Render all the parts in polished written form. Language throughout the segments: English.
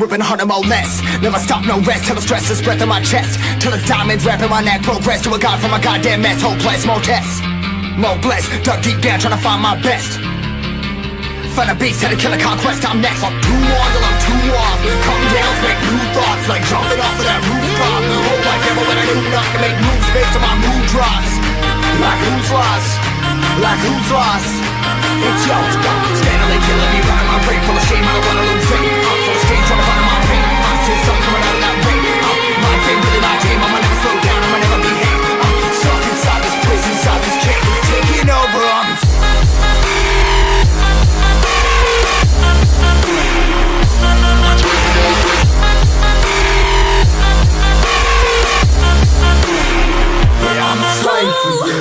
Ripping harder, more less. Never stop, no rest. Till the stress is breath in my chest. Till it's diamonds wrapping my neck. Progress to a god from a goddamn mess. Hopeless, more tests, more blessed. Dug deep down trying to find my best. Find a beast, had to kill a conquest. I'm next. I'm too on till I'm too off. Come down, make new thoughts. Like jumping off of that rooftop. Whole life ever when I knew not to make moves based on my mood drops. Like who's lost? Like who's lost? It's yo, it's go. Steadily killing me, running my brain full of shame. I don't wanna lose weight. I'm full of stage, trying to find my pain. I'm seeing something coming out of that rain. My team, really my team. I'ma never slow down, I'ma never behave. I'm stuck inside this prison, inside this cage. It's taking over on me. Yeah, I'm a slave for you.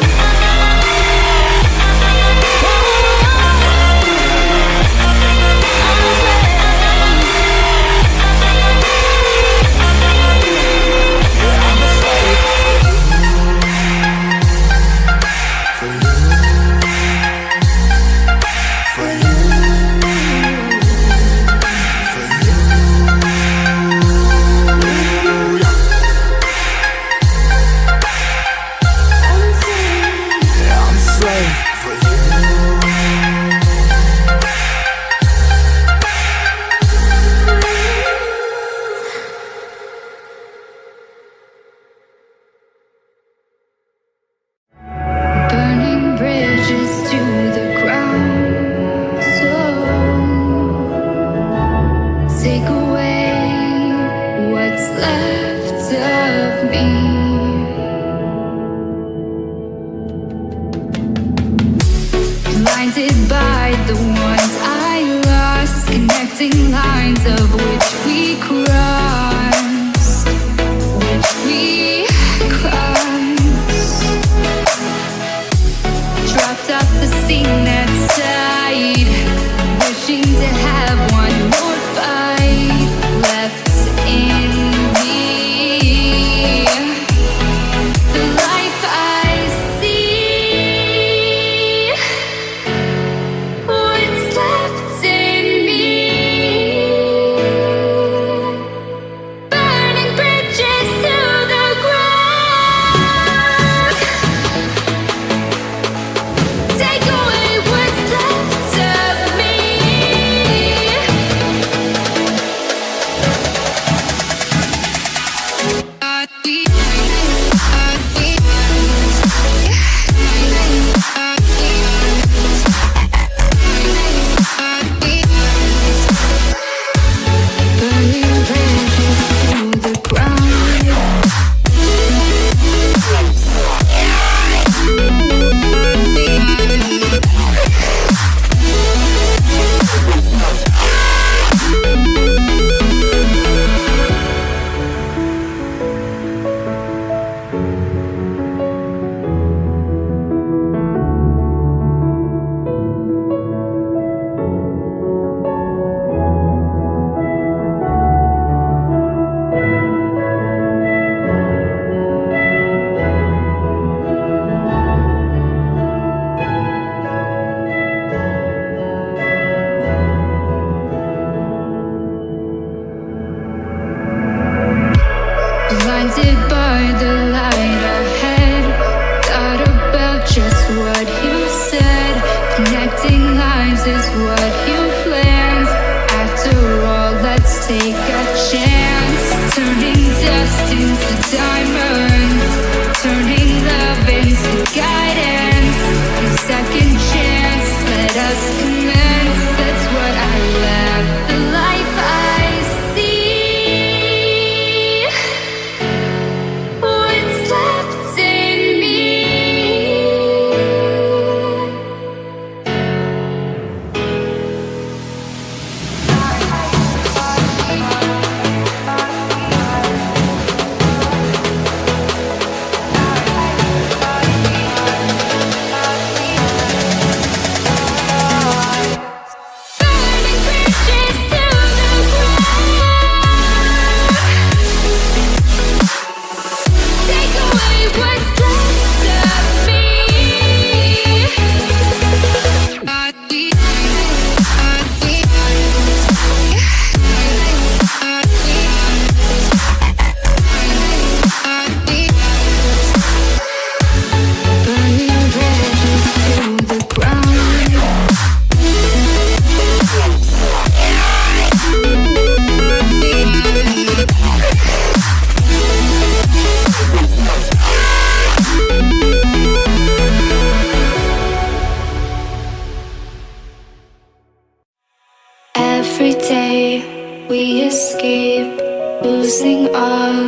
Every day we escape, losing all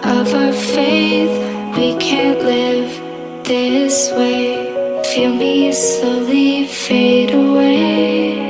of our faith. We can't live this way. Feel me slowly fade away.